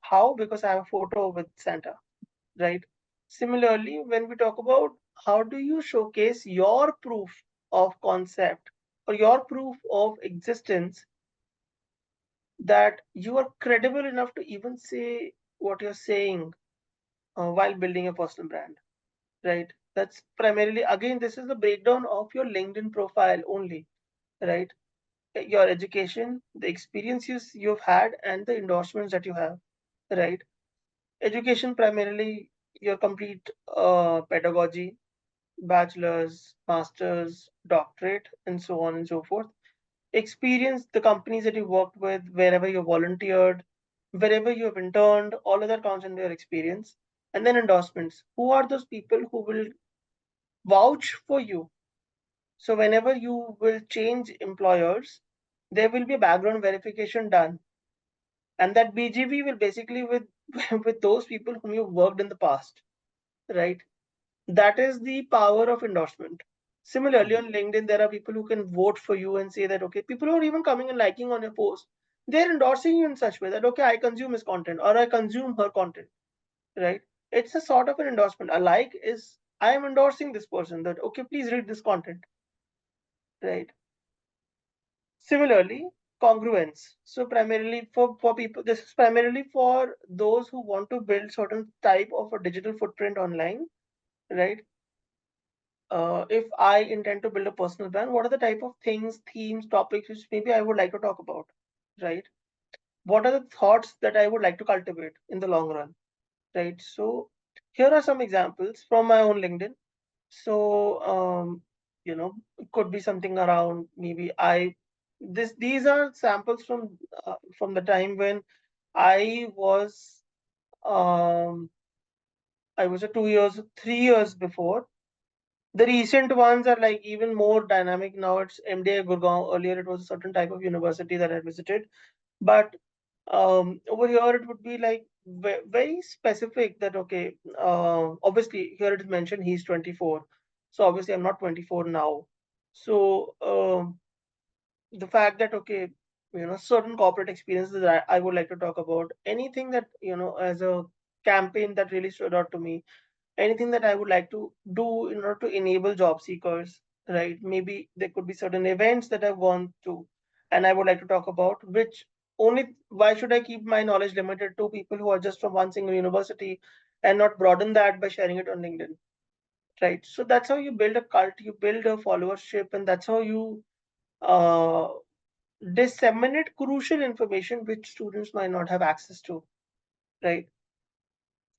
How? Because I have a photo with Santa, right? Similarly, when we talk about how do you showcase your proof of concept or your proof of existence, that you are credible enough to even say what you're saying while building a personal brand, right? That's primarily, again, this is the breakdown of your LinkedIn profile only, right? Your education, the experiences you've had, and the endorsements that you have, right? Education primarily your complete pedagogy, bachelor's, master's, doctorate, and so on and so forth. Experience, the companies that you worked with, wherever you volunteered, wherever you have interned, all of that counts in your experience. And then endorsements. Who are those people who will vouch for you? So whenever you will change employers, there will be a background verification done. And that BGV will basically with with those people whom you worked in the past, right? That is the power of endorsement. Similarly, on LinkedIn, there are people who can vote for you and say that, okay, people who are even coming and liking on your post, they're endorsing you in such way that, okay, I consume his content or I consume her content, right? It's a sort of an endorsement. A like is, I am endorsing this person that, okay, please read this content, right? Similarly, congruence. So primarily for people, this is primarily for those who want to build certain type of a digital footprint online, right? If I intend to build a personal brand, what are the type of things, themes, topics which maybe I would like to talk about, right? What are the thoughts that I would like to cultivate in the long run, right? So here are some examples from my own LinkedIn. So it could be something around maybe these are samples from the time when I was I was a 2 years, 3 years before. The recent ones are like even more dynamic now. It's MDA Gurgaon. Earlier, it was a certain type of university that I visited, but over here it would be like very specific. That okay, obviously here it is mentioned he's 24, so obviously I'm not 24 now. So the fact that okay, certain corporate experiences that I would like to talk about, anything that as a campaign that really stood out to me, anything that I would like to do in order to enable job seekers, right? Maybe there could be certain events that I've gone to and I would like to talk about, which only, why should I keep my knowledge limited to people who are just from one single university and not broaden that by sharing it on LinkedIn, right? So that's how you build a cult, you build a followership, and that's how you uh, disseminate crucial information which students might not have access to, right?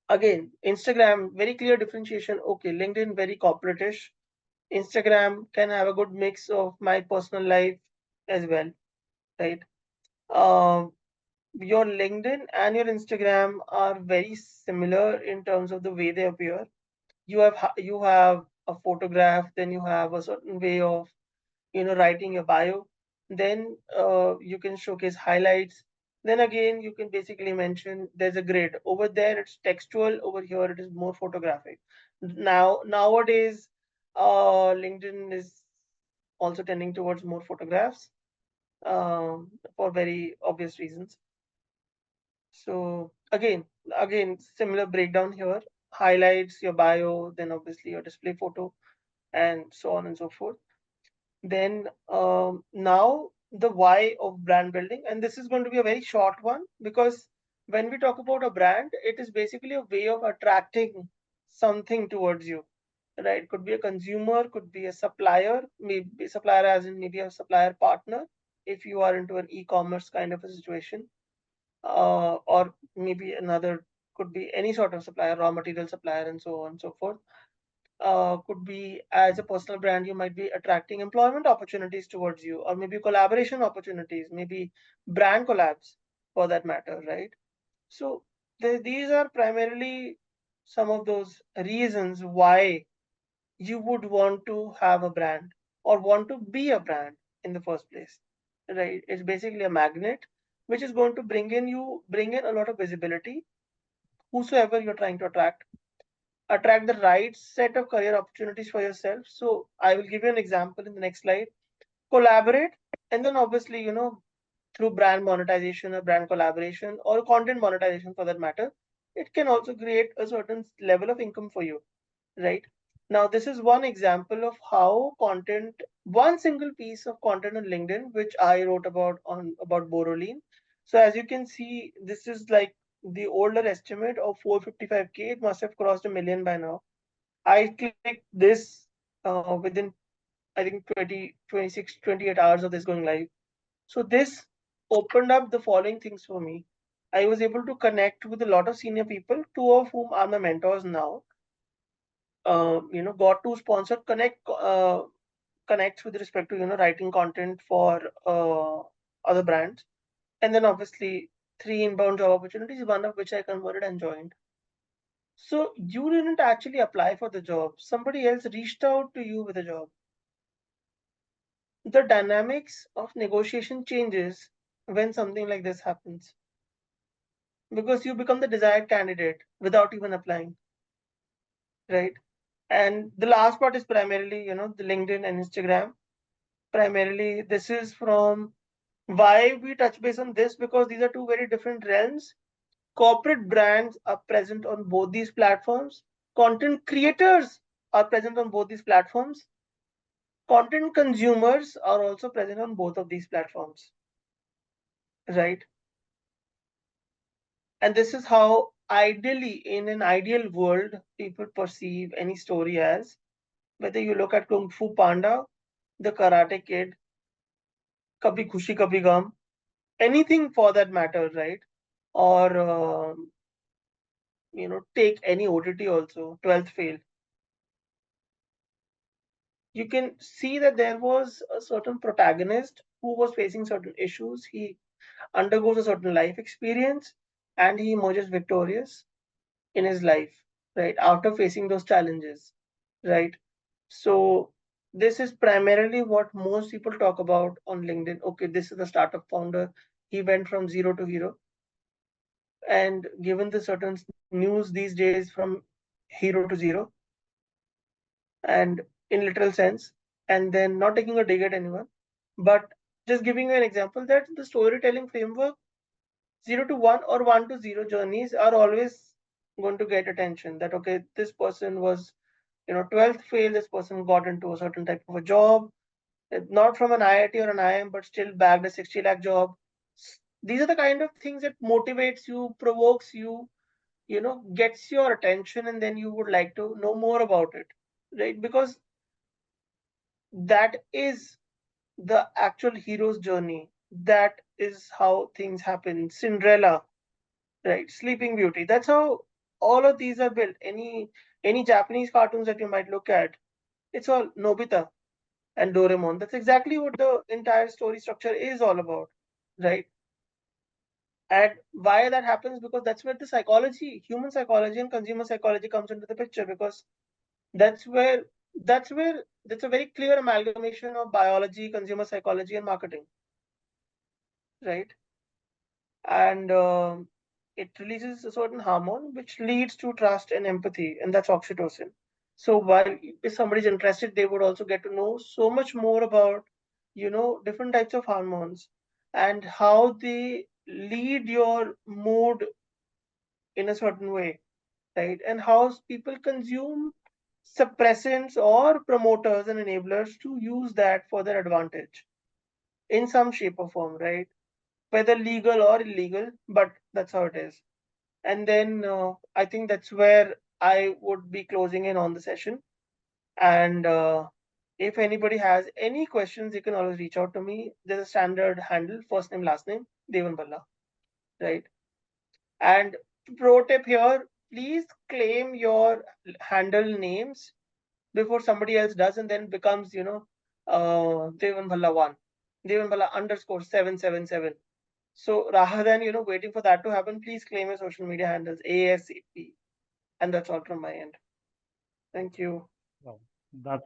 Again, Instagram, very clear differentiation. Okay, LinkedIn, very corporate-ish. Instagram can have a good mix of my personal life as well, right? Uh, your LinkedIn and your Instagram are very similar in terms of the way they appear. You have a photograph, then you have a certain way of writing your bio. Then you can showcase highlights. Then again, you can basically mention there's a grid. Over there, it's textual. Over here, it is more photographic. Nowadays, LinkedIn is also tending towards more photographs for very obvious reasons. So again, similar breakdown here. Highlights, your bio, then obviously your display photo, and so on and so forth. Then now the why of brand building, and this is going to be a very short one because when we talk about a brand, it is basically a way of attracting something towards you, right? Could be a consumer, could be a supplier, maybe supplier as in maybe a supplier partner if you are into an e-commerce kind of a situation, or maybe another could be any sort of supplier, raw material supplier, and so on and so forth. Could be as a personal brand, you might be attracting employment opportunities towards you, or maybe collaboration opportunities, maybe brand collabs for that matter, right? So these are primarily some of those reasons why you would want to have a brand or want to be a brand in the first place, right? It's basically a magnet which is going to bring in a lot of visibility, whosoever you're trying to attract the right set of career opportunities for yourself. So I will give you an example in the next slide. Collaborate, and then obviously, through brand monetization or brand collaboration or content monetization for that matter, it can also create a certain level of income for you, right? Now, this is one example of how one single piece of content on LinkedIn, which I wrote about Borolene. So as you can see, this is like the older estimate of 455K. It must have crossed a million by now. I clicked this within, I think, 20, 26, 28 hours of this going live. So this opened up the following things for me. I was able to connect with a lot of senior people, two of whom are my mentors now. Got to sponsor connects with respect to writing content for other brands, and then obviously three inbound job opportunities, one of which I converted and joined. So you didn't actually apply for the job, somebody else reached out to you with a job. The dynamics of negotiation changes when something like this happens because you become the desired candidate without even applying, right? And the last part is primarily the LinkedIn and Instagram. Primarily this is from why we touch base on this, because these are two very different realms. Corporate brands are present on both these platforms. Content creators are present on both these platforms. Content consumers are also present on both of these platforms, right? And this is how ideally, in an ideal world, people perceive any story as. Whether you look at Kung Fu Panda, The Karate Kid, Kabhi Khushi Kabhi Gum, anything for that matter, right? Or take any OTT also, 12th Fail. You can see that there was a certain protagonist who was facing certain issues. He undergoes a certain life experience and he emerges victorious in his life, right? After facing those challenges, right? So this is primarily what most people talk about on LinkedIn. Okay, this is the startup founder. He went from zero to hero. And given the certain news these days from hero to zero, and in literal sense, and then not taking a dig at anyone, but just giving you an example that the storytelling framework, 0 to 1 or 1 to 0 journeys are always going to get attention. That okay, this person was 12th fail, this person got into a certain type of a job, not from an IIT or an IIM, but still bagged a 60 lakh job. These are the kind of things that motivates you, provokes you, gets your attention, and then you would like to know more about it, right? Because that is the actual hero's journey. That is how things happen. Cinderella, right? Sleeping Beauty. That's how all of these are built. Any Japanese cartoons that you might look at, it's all Nobita and Doraemon. That's exactly what the entire story structure is all about, right? And why that happens, because that's where the psychology, human psychology and consumer psychology comes into the picture, because that's where that's a very clear amalgamation of biology, consumer psychology, and marketing. right? And it releases a certain hormone which leads to trust and empathy, and that's oxytocin. So while if somebody's interested, they would also get to know so much more about, different types of hormones and how they lead your mood in a certain way, right? And how people consume suppressants or promoters and enablers to use that for their advantage in some shape or form, right? Whether legal or illegal, but that's how it is. And then I think that's where I would be closing in on the session. And if anybody has any questions, you can always reach out to me. There's a standard handle, first name, last name, Devan Bhalla, right? And pro tip here, please claim your handle names before somebody else does, and then becomes, Devan Bhalla 1, Devan Bhalla underscore 777. So rather than, waiting for that to happen, please claim your social media handles ASAP. And that's all from my end. Thank you. Wow. That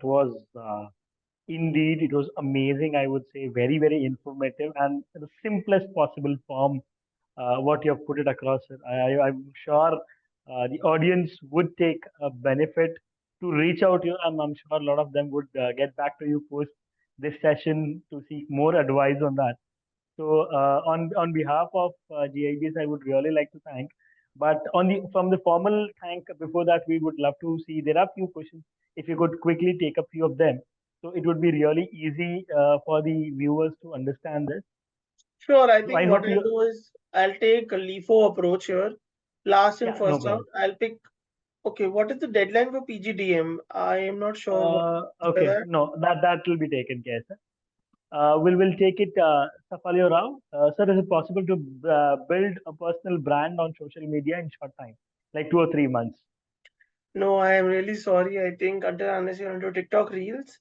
was indeed, it was amazing. I would say very, very informative and the simplest possible form. What you have put it across. I'm sure the audience would take a benefit to reach out to you, and I'm sure a lot of them would get back to you post this session to seek more advice on that. So, on behalf of GIBS, I would really like to thank. But on the from the formal thank before that, we would love to see there are few questions. If you could quickly take a few of them, so it would be really easy for the viewers to understand this. Sure, I So I think what hope I'll you. do is I'll take a LIFO approach here. Last and Yeah, no first out, problem. I'll pick. Okay, what is the deadline for PGDM? I am not sure what by Okay, that. no, that will be taken care, sir. We'll take it, Safalio Rao. Sir, is it possible to build a personal brand on social media in short time, like 2 or 3 months? No, I am really sorry. I think until unless you're into TikTok Reels,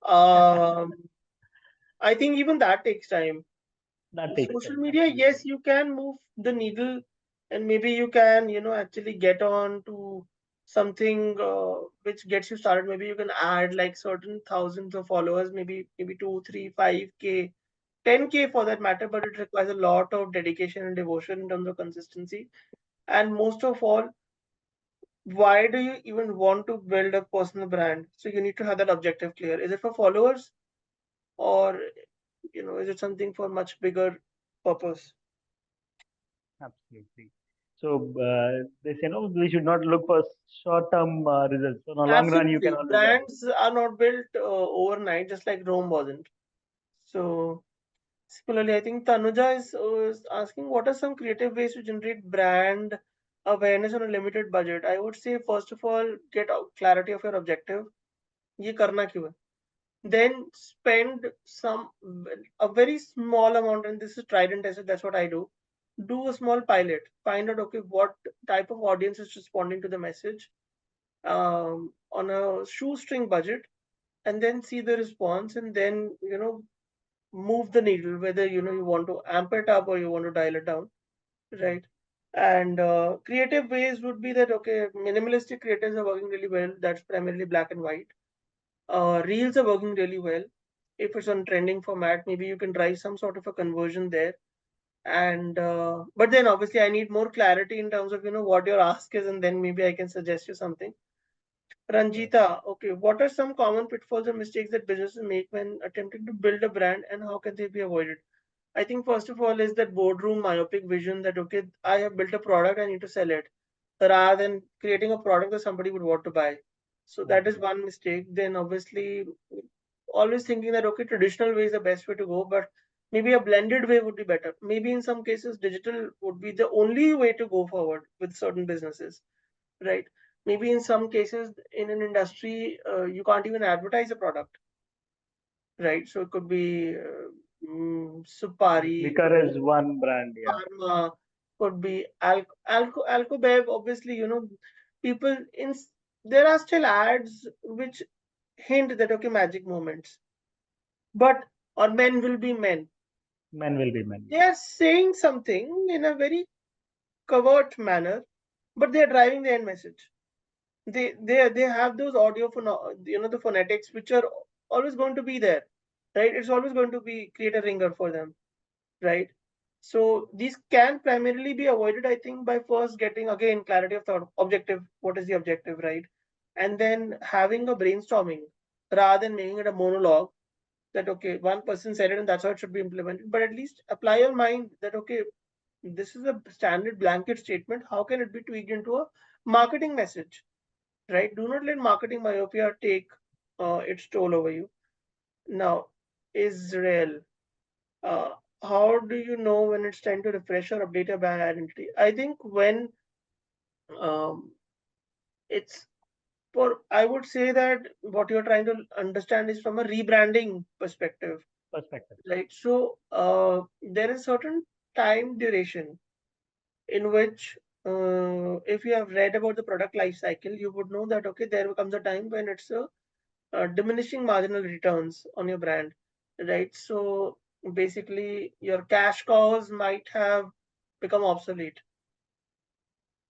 um, I think even that takes time. That takes Social time, media, absolutely. yes, you can move the needle, and maybe you can, actually get on to something which gets you started. Maybe you can add like certain thousands of followers, maybe 2, 3, 5K, 10K for that matter, but it requires a lot of dedication and devotion in terms of consistency. And most of all, why do you even want to build a personal brand? So you need to have that objective clear. Is it for followers, or is it something for much bigger purpose? Absolutely. So they say no, we should not look for short-term results. So in the long run, you can Absolutely. always. Yeah. Brands are not built overnight, just like Rome wasn't. So, similarly, I think Tanuja is asking what are some creative ways to generate brand awareness on a limited budget? I would say, first of all, get out clarity of your objective. ये करना क्यों है? Then spend a very small amount, and this is tried and tested. That's what I do. Do a small pilot. Find out, okay, what type of audience is responding to the message on a shoestring budget, and then see the response, and then move the needle, whether you want to amp it up or you want to dial it down, right? And creative ways would be that, okay, minimalistic creatives are working really well. That's primarily black and white. Reels are working really well. If it's on trending format, maybe you can drive some sort of a conversion there. And but then obviously I need more clarity in terms of what your ask is, and then maybe I can suggest you something. Sure. Ranjita, okay, what are some common pitfalls or mistakes that businesses make when attempting to build a brand, and how can they be avoided? I think first of all is that boardroom myopic vision that, okay, I have built a product, I need to sell it, rather than creating a product that somebody would want to buy. So Want that to is buy. one mistake. Then obviously always thinking that, okay, traditional way is the best way to go, but maybe a blended way would be better. Maybe in some cases digital would be the only way to go forward with certain businesses, right? Maybe in some cases in an industry you can't even advertise a product, right? So it could be Supari, Liquor is one brand. Yeah. pharma, could be alcobev. Obviously, people there are still ads which hint that, okay, magic moments, but or men will be men. Men will be men. They are saying something in a very covert manner, but they are driving the end message. They have those the phonetics which are always going to be there, right? It's always going to be create a ringer for them. right? So these can primarily be avoided, I think, by first getting again clarity of thought, objective. What is the objective, right? And then having a brainstorming rather than making it a monologue that okay, one person said it and that's how it should be implemented. But at least apply your mind that okay, this is a standard blanket statement. How can it be tweaked into a marketing message, right? Do not let marketing myopia take its toll over you. Now, Israel. Uh, how do you know when it's time to refresh or update your brand identity? I think when um, it's for, I would say that what you're trying to understand is from a rebranding perspective, Perspective. right? So there is certain time duration in which, if you have read about the product life cycle, you would know that okay, there comes a time when it's a diminishing marginal returns on your brand, right? So basically, your cash cows might have become obsolete,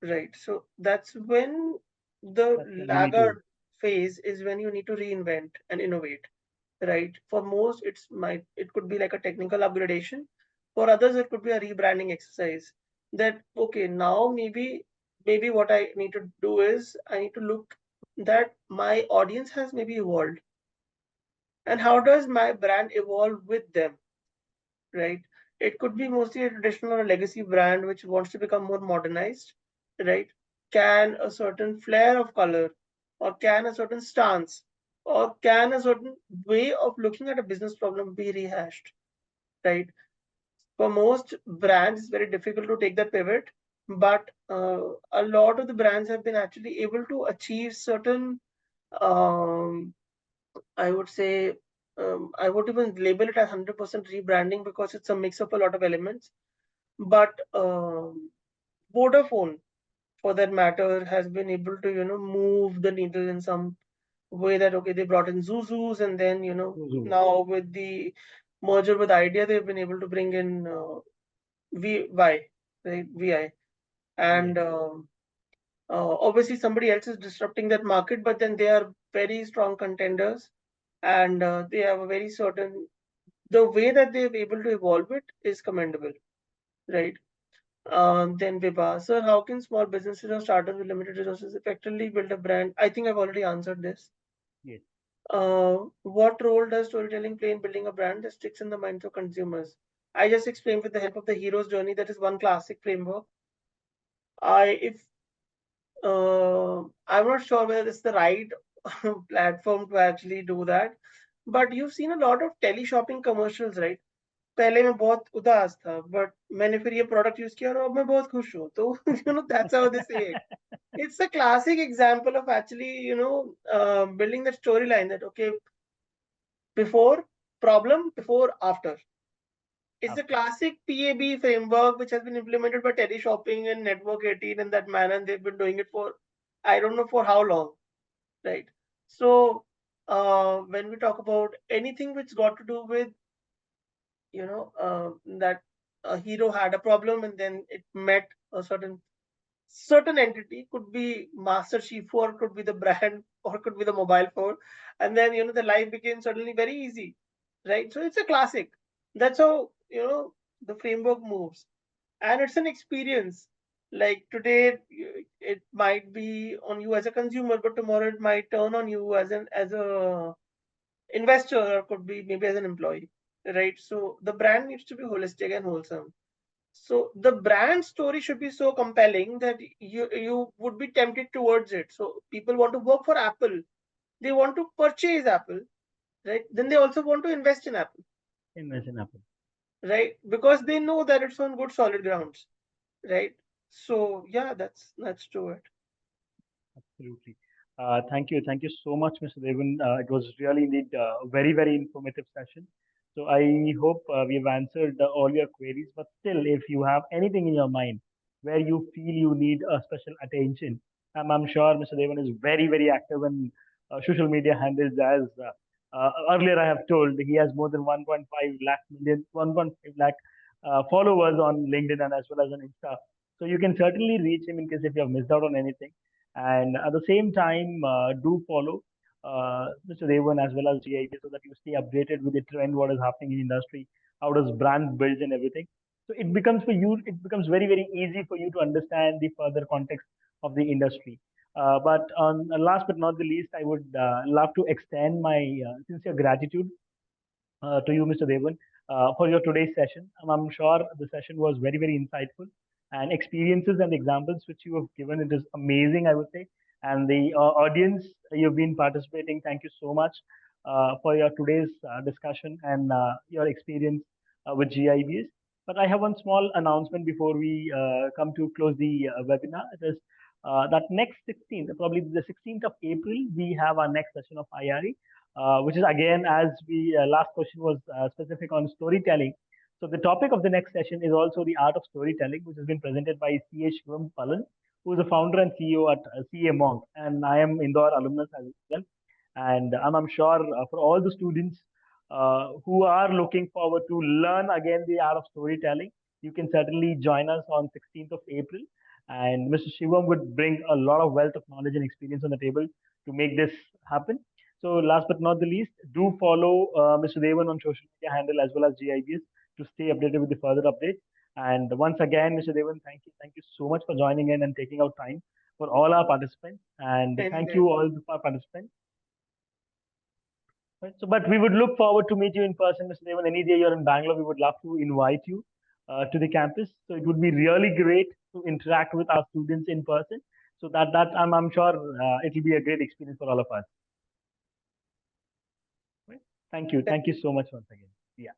right? So that's when the That's when you need to. laggard phase is when you need to reinvent and innovate, right? For most, it could be like a technical upgradation. For others, it could be a rebranding exercise. That okay, now maybe what I need to do is I need to look that my audience has maybe evolved, and how does my brand evolve with them, right? It could be mostly a traditional or a legacy brand which wants to become more modernized, right? Can a certain flair of color, or can a certain stance, or can a certain way of looking at a business problem be rehashed, right? For most brands, it's very difficult to take that pivot, but a lot of the brands have been actually able to achieve certain um, I would say I would even label it as 100% rebranding because it's a mix of a lot of elements. But Vodafone, for that matter, has been able to move the needle in some way that okay they brought in Zuzus, and then Zuzu. now with the merger with Idea they've been able to bring in VY, right? VI, Yeah. and obviously somebody else is disrupting that market, but then they are very strong contenders, and they have a very certain the way that they're able to evolve it is commendable, right? Then Vibha, sir, how can small businesses or startups with limited resources effectively build a brand? I think I've already answered this. Yes. What role does storytelling play in building a brand that sticks in the minds of consumers? I just explained with the help of the hero's journey. That is one classic framework. If I'm not sure whether it's the right platform to actually do that, but you've seen a lot of tele shopping commercials, right? पहले मैं बहुत उदास था but मैंने फिर ये product use किया और अब मैं बहुत खुश हूँ तो that's how they say it. It's a classic example of actually building that storyline that okay, before problem, before after. It's a After. classic PAB framework which has been implemented by tele shopping and network 18 in that manner, and they've been doing it for I don't know for how long, right? So when we talk about anything which got to do with that a hero had a problem and then it met a certain entity, could be Master Chief or could be the brand or could be the mobile phone, and then the life became suddenly very easy, right? So it's a classic. That's how the framework moves, and it's an experience. Like today, it might be on you as a consumer, but tomorrow it might turn on you as a investor, or could be maybe as an employee, right? So the brand needs to be holistic and wholesome. So the brand story should be so compelling that you would be tempted towards it. So people want to work for Apple, they want to purchase Apple, right? Then they also want to invest in Apple, Invest in Apple. right? Because they know that it's on good solid grounds, right? So yeah, that's to it. Absolutely. Thank you. Thank you so much, Mr. Devan. It was really indeed a very, very informative session. So I hope we've answered all your queries. But still, if you have anything in your mind where you feel you need a special attention, I'm sure Mr. Devan is very, very active in social media handles. As earlier I have told, he has more than 1.5 lakh million, 1.5 lakh followers on LinkedIn and as well as on Insta. So you can certainly reach him in case if you have missed out on anything. And at the same time, do follow Mr. Devan as well as GIB so that you stay updated with the trend, what is happening in industry. how does brand build and everything. So it becomes for you, it becomes very, very easy for you to understand the further context of the industry. But on last but not the least, I would love to extend my sincere gratitude to you, Mr. Devan, for your today's session. I'm sure the session was very, very insightful, and experiences and examples which you have given, it is amazing, I would say. And the audience, you've been participating. Thank you so much for your today's discussion and your experience with GIBS. But I have one small announcement before we come to close the webinar. It is that next 16th, probably the 16th of April, we have our next session of IRE, which is again, as we last question was specific on storytelling. So the topic of the next session is also the art of storytelling, which has been presented by C.H. Palan, who is the founder and CEO at CA Monk, and I am Indore alumnus as well. And I'm sure for all the students who are looking forward to learn again the art of storytelling, you can certainly join us on 16th of April. And Mr. Shivam would bring a lot of wealth of knowledge and experience on the table to make this happen. So last but not the least, do follow Mr. Devan on social media handle as well as GIBS to stay updated with the further updates. And once again, Mr. Devan, thank you so much for joining in and taking out time for all our participants. And thank you all our participants. Right. So, but we would look forward to meet you in person, Mr. Devan. Any day you're in Bangalore, we would love to invite you to the campus. So it would be really great to interact with our students in person. So that I'm sure it will be a great experience for all of us. Right. Thank you so much once again. Yeah.